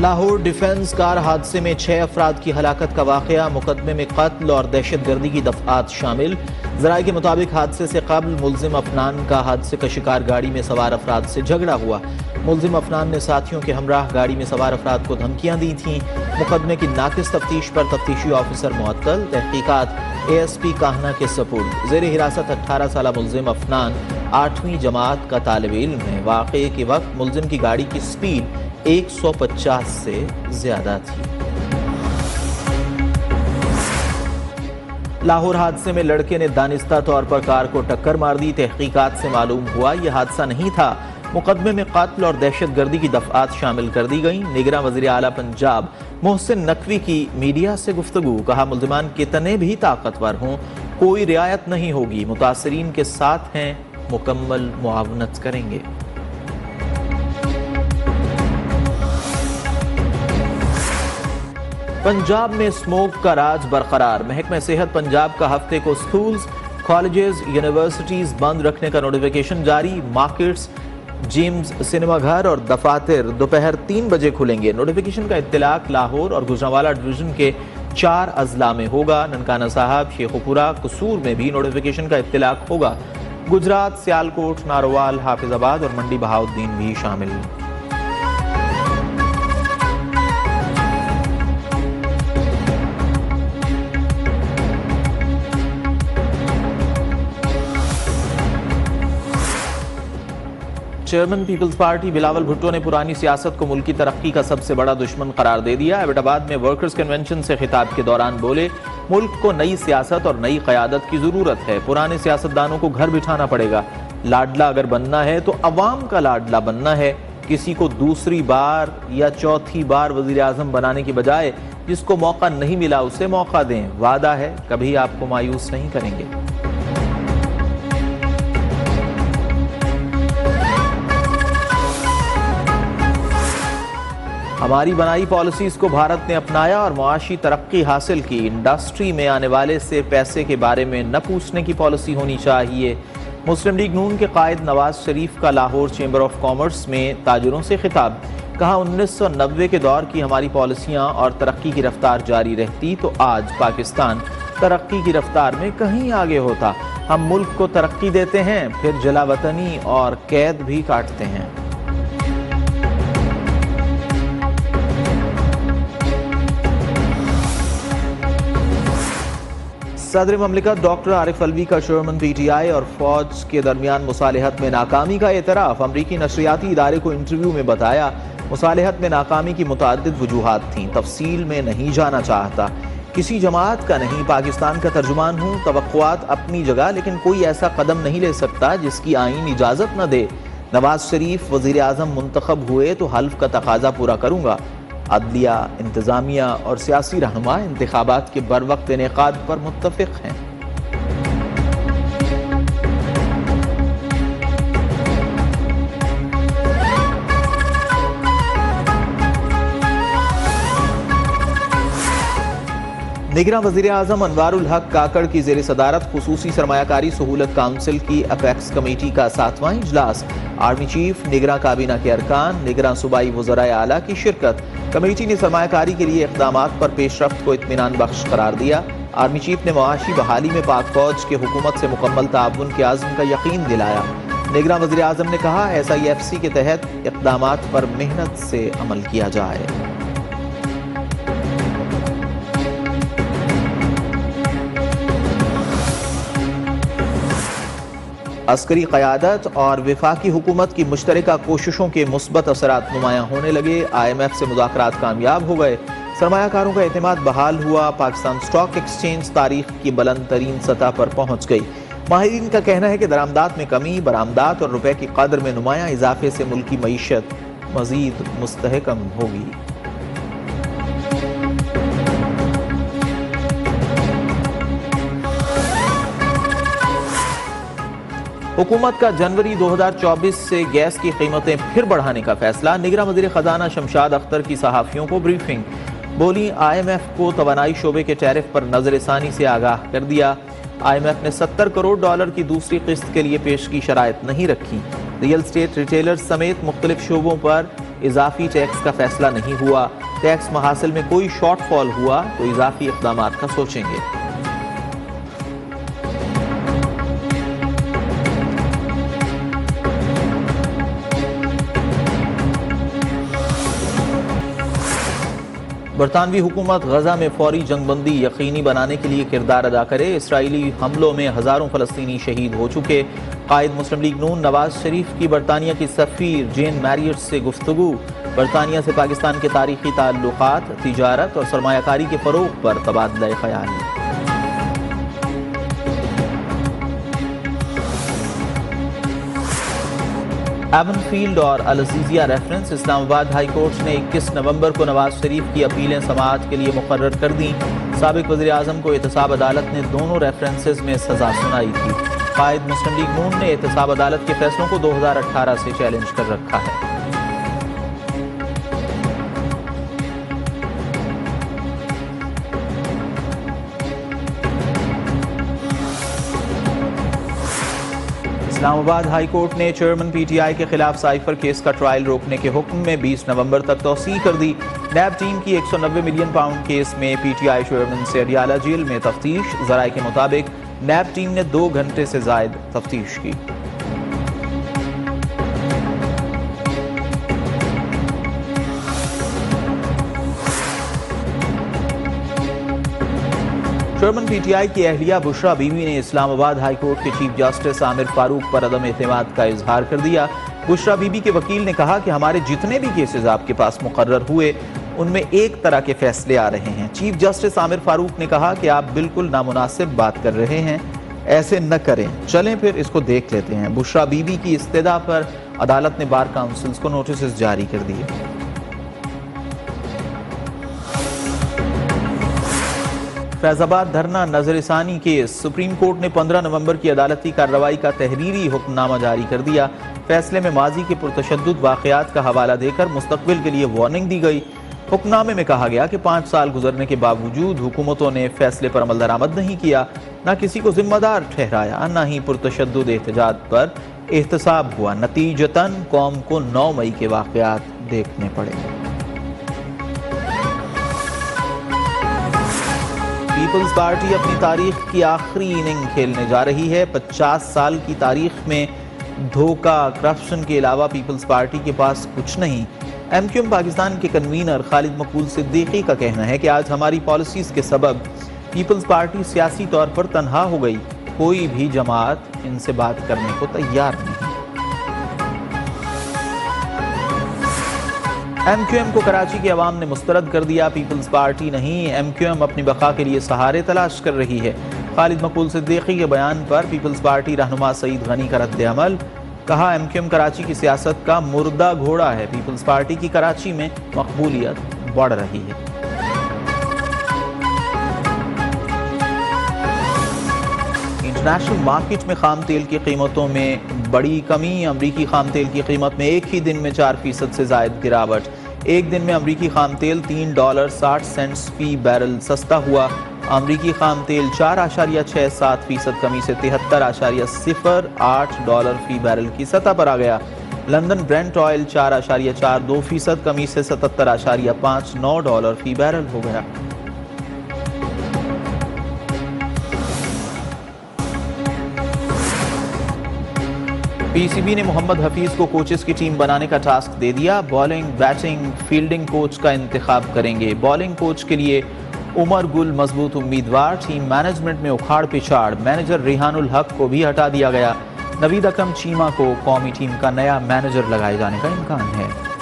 Lahore defence car हादसे में 6 अफराद की हलाकत का वाक़या, मुकदमे में कत्ल और दहशतगर्दी की दफ़ात शामिल। ज़राए के मुताबिक हादसे से कबल मुल्जिम अफनान का हादसे का शिकार गाड़ी में सवार अफराद से झगड़ा हुआ। मुल्जिम अफनान ने साथियों के हमराह गाड़ी में सवार अफराद को धमकियां दी थीं। मुकदमे की नाकिस तफ्तीश पर तफ्तीशी ऑफिसर मुअत्तल, तहकीकात ASP काहना के सपुर्द। ज़ेर हिरासत 18 साला मुल्जिम अफनान 8वीं जमात का तालिब इल्म है। वाक़े के वक्त मुल्जिम की गाड़ी की स्पीड 150 से ज्यादा थी। लाहौर हादसे में लड़के ने दानिस्ता तौर पर कार को टक्कर मार दी। तहकीकात से मालूम हुआ यह हादसा नहीं था। मुकदमे में कत्ल और दहशतगर्दी की दफात शामिल कर दी गई। निगरां वज़ीर आला पंजाब मोहसिन नकवी की मीडिया से गुफ्तगू, कहा मुल्जिमान कितने भी ताकतवर हों कोई रियायत नहीं होगी, मुतासरीन के साथ हैं, मुकम्मल मुआवनत करेंगे। पंजाब में स्मोक का राज बरकरार। महकमा सेहत पंजाब का हफ्ते को स्कूल्स, कॉलेजेस, यूनिवर्सिटीज बंद रखने का नोटिफिकेशन जारी। मार्केट्स, जिम्स, सिनेमाघर और दफातर दोपहर 3 बजे खुलेंगे। नोटिफिकेशन का इत्तलाक लाहौर और गुजरांवाला डिवीजन के 4 अजला में होगा। ननकाना साहब, शेखुपुरा, कसूर में भी नोटिफिकेशन का इत्तलाक होगा। गुजरात, सियालकोट, नारोवाल, हाफिजाबाद और मंडी बहाउद्दीन भी शामिल। Chairman Peoples Party Bilawal Bhutto ने पुरानी सियासत को मुल्की तरक्की का सबसे बड़ा दुश्मन करार दे दिया। एबटाबाद में वर्कर्स कन्वेंशन से खिताब के दौरान बोले, मुल्क को नई सियासत और नई क़यादत की ज़रूरत है। पुराने सियासतदानों को घर बिठाना पड़ेगा। लाडला अगर बनना है तो अवाम का लाडला बनना है। किसी को दूसरी बार या चौथी बार वज़ीर आज़म बनाने की बजाय जिसको मौका नहीं मिला उसे मौका दें। वादा है कभी आपको मायूस नहीं करेंगे। हमारी बनाई पॉलिसीज को भारत ने अपनाया और मुआशी तरक्की हासिल की। इंडस्ट्री में आने वाले से पैसे के बारे में न पूछने की पॉलिसी होनी चाहिए। मुस्लिम लीग नून के कायद नवाज शरीफ का लाहौर चैम्बर ऑफ कॉमर्स में ताजिरों से खिताब, कहा 1990 के दौर की हमारी पॉलिसियाँ और तरक्की की रफ्तार जारी रहती तो आज पाकिस्तान तरक्की की रफ्तार में कहीं आगे होता। हम मुल्क को तरक्की देते हैं फिर जलावतनी और कैद भी काटते हैं। सदर ममलिकत डॉक्टर आरिफ अलवी का चेयरमैन PTI और फौज के दरमियान मुसालिहत में नाकामी का एतराफ़। अमरीकी नशरियाती इदारे को इंटरव्यू में बताया, मुसालिहत में नाकामी की मुतअद्दिद वजूहात थीं, तफसील में नहीं जाना चाहता। किसी जमात का नहीं, पाकिस्तान का तर्जुमान हूँ। तवक्कुआत अपनी जगह, लेकिन कोई ऐसा कदम नहीं ले सकता जिसकी आईन इजाज़त न दे। नवाज शरीफ वज़ीर आज़म मुंतखब हुए तो हल्फ का तकाजा पूरा करूँगा। अदलिया, इंतज़ामिया और सियासी रहनुमा इंतखाबात के बरवक्त इनेकाद पर मुत्तफ़िक हैं। निगरां वज़ीर आज़म अनवारुल हक काकड़ की ज़ेर सदारत खुसूसी सरमायाकारी सहूलत काउंसिल की अपेक्स कमेटी का 7वां इजलास। आर्मी चीफ, निगरां काबीना के अरकान, निगरां सूबाई वज़राए आला की शिरकत। कमेटी ने सरमायाकारी के लिए इक़दामात पर पेशरफ्त को इत्मीनान बख्श करार दिया। आर्मी चीफ ने मुआशी बहाली में पाक फौज के हुकूमत से मुकम्मल ताउन के आज़म का यकीन दिलाया। निगरां वज़ीर आज़म ने कहा, SIFC के तहत इक़दामात पर मेहनत से अमल किया जाए। अस्करी क़यादत और वफाकी हुकूमत की मुश्तरका कोशिशों के मुस्बत असरात नुमायां होने लगे। IMF से मुज़ाकरात कामयाब हो गए। सरमायाकारों का एतमाद बहाल हुआ। पाकिस्तान स्टॉक एक्सचेंज तारीख की बुलंद तरीन सतह पर पहुँच गई। माहिरीन का कहना है कि दरामदात में कमी, बरामदात और रुपए की कदर में नुमायां इजाफे से मुल्की मईशत मज़ीद मुस्तहकम होगी। हुकूमत का जनवरी 2024 से गैस की कीमतें फिर बढ़ाने का फैसला। निगरां वज़ीर ख़जाना शमशाद अख्तर की सहाफ़ियों को ब्रीफिंग, बोली IMF को तवानाई शोबे के टैरिफ पर नजरसानी से आगाह कर दिया। IMF ने $70 करोड़ की दूसरी किस्त के लिए पेश की शराइत नहीं रखी। रियल स्टेट रिटेलर्स समेत मुख्तलिफ शोबों पर इजाफी टैक्स का फैसला नहीं हुआ, टैक्स महासिल में कोई शॉर्टफॉल हुआ तो इजाफी इक़दाम का सोचेंगे। बरतानवी हुकूमत गजा में फौरी जंगबंदी यकीनी बनाने के लिए किरदार अदा करे। इसराइली हमलों में हजारों फलस्तीनी शहीद हो चुके। कायद मुस्लिम लीग नून नवाज शरीफ की बरतानिया की सफ़ीर जेन मैरियट से गुफ्तगू। बरतानिया से पाकिस्तान के तारीखी ताल्लुकात, तिजारत और सरमायाकारी के फ़रोग पर तबादला ख्याल। एवन फील्ड और Al Azizia reference. Islamabad high court ने 21 नवंबर को नवाज शरीफ की अपीलें समाअत के लिए मुकर्रर कर दी। साबिक वज़ीर आज़म को एहतसाब अदालत ने दोनों रेफरेंसेस में सजा सुनाई थी। कायद मुस्लिम लीग नून ने एहतसाब अदालत के फैसलों को 2018 से चैलेंज कर रखा है। इस्लामाबाद हाई कोर्ट ने चेयरमैन पीटीआई के खिलाफ साइफर केस का ट्रायल रोकने के हुक्म में 20 नवंबर तक तौसीह कर दी। नैब टीम की 190 मिलियन पाउंड केस में पीटीआई चेयरमैन से अडियाला जेल में तफ्तीश। ज़राए के मुताबिक नैब टीम ने 2 घंटे से जायद तफ्तीश की। चेयरमैन पीटीआई की अहलिया बुशरा बीवी ने इस्लामाबाद हाई कोर्ट के चीफ जस्टिस आमिर फारूक पर अदम एतमाद का इजहार कर दिया। बुशरा बीबी के वकील ने कहा कि हमारे जितने भी केसेस आपके पास मुकर्रर हुए उनमें एक तरह के फैसले आ रहे हैं। चीफ जस्टिस आमिर फारूक ने कहा कि आप बिल्कुल नामुनासिब बात कर रहे हैं, ऐसे न करें, चलें फिर इसको देख लेते हैं। बुशरा बीबी की इस्तदा पर अदालत ने बार काउंसिल्स को नोटिस जारी कर दिए। फैजाबाद धरना नजरसानी केस। सुप्रीम कोर्ट ने 15 नवंबर की अदालती कार्रवाई का तहरीरी हुक्मनामा जारी कर दिया। फैसले में माजी के पुरतशद्दुद वाक़यात का हवाला देकर मुस्तक़बिल के लिए वार्निंग दी गई। हुक्मनामे में कहा गया कि 5 साल गुजरने के बावजूद हुकूमतों ने फैसले पर अमल दरामद नहीं किया, न किसी को जिम्मेदार ठहराया, न ही पुरतशद्दुद एहतजाज पर एहतसाब हुआ। नतीजतन कौम को 9 मई के वाक़यात देखने पड़े। पीपल्स पार्टी अपनी तारीख की आखिरी इनिंग खेलने जा रही है। 50 साल की तारीख में धोखा, करप्शन के अलावा पीपल्स पार्टी के पास कुछ नहीं। एमक्यूएम पाकिस्तान के कन्वीनर खालिद मकबूल सिद्दीकी का कहना है कि आज हमारी पॉलिसीज के सबब पीपल्स पार्टी सियासी तौर पर तन्हा हो गई। कोई भी जमात इनसे बात करने को तैयार नहीं। एमक्यूएम को कराची के अवाम ने मुस्तरद कर दिया। पीपल्स पार्टी नहीं, एमक्यूएम अपनी बका के लिए सहारे तलाश कर रही है। खालिद मकबूल सिद्दीकी के बयान पर पीपल्स पार्टी रहनुमा सईद गनी का रद्द अमल। कहा, एमक्यूएम कराची की सियासत का मुर्दा घोड़ा है। पीपल्स पार्टी की कराची में मकबूलियत बढ़ रही है। इंटरनेशनल मार्केट में खाम तेल की कीमतों में बड़ी कमी। अमरीकी खाम तेल की कीमत में एक ही दिन में 4% से जायद गिरावट। एक दिन में अमरीकी खाम तेल $3.60 फी बैरल सस्ता हुआ। अमरीकी खाम तेल 4.67% कमी से $73.08 फी बैरल की सतह पर आ गया। लंदन ब्रेंट ऑयल 4.42% कमी से $77.59 फी बैरल हो गया। पीसीबी ने मोहम्मद हफीज को कोचेस की टीम बनाने का टास्क दे दिया। बॉलिंग, बैटिंग, फील्डिंग कोच का इंतखाब करेंगे। बॉलिंग कोच के लिए उमर गुल मजबूत उम्मीदवार। टीम मैनेजमेंट में उखाड़ पिछाड़। मैनेजर रिहानुल हक को भी हटा दिया गया। नवीद अकरम चीमा को कौमी टीम का नया मैनेजर लगाए जाने का इम्कान है।